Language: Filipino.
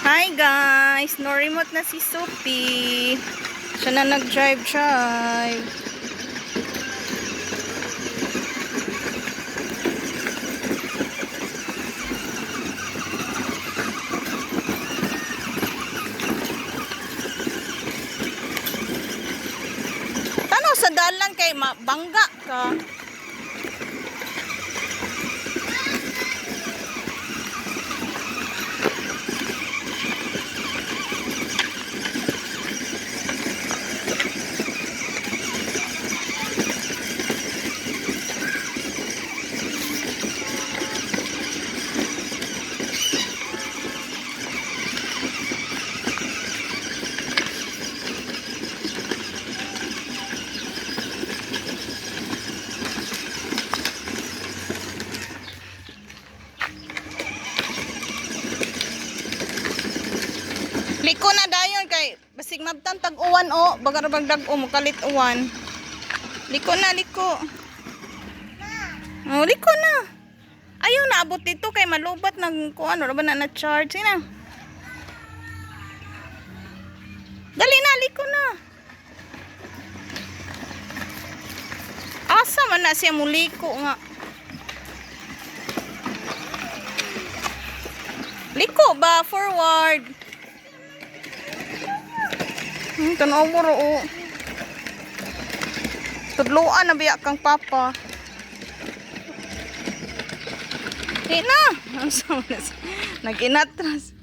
Hi guys! No remote na si Sophie. Siya na nag-drive. Tanaw sa dalan kay bangga ka. Liko na dayon kay basig mabtan tag uwan o bagar bagdag o mukalit uwan. Liko na, liko. Oh, liko na. Ayaw na abot dito kay malubat nang kuan ra ba na charge sina. Dali na, liko na. Asa man na siya muliko nga. Liko ba forward? Tanaw mo ro. Tudloan na biya kang papa. Di na. Nag-inatras.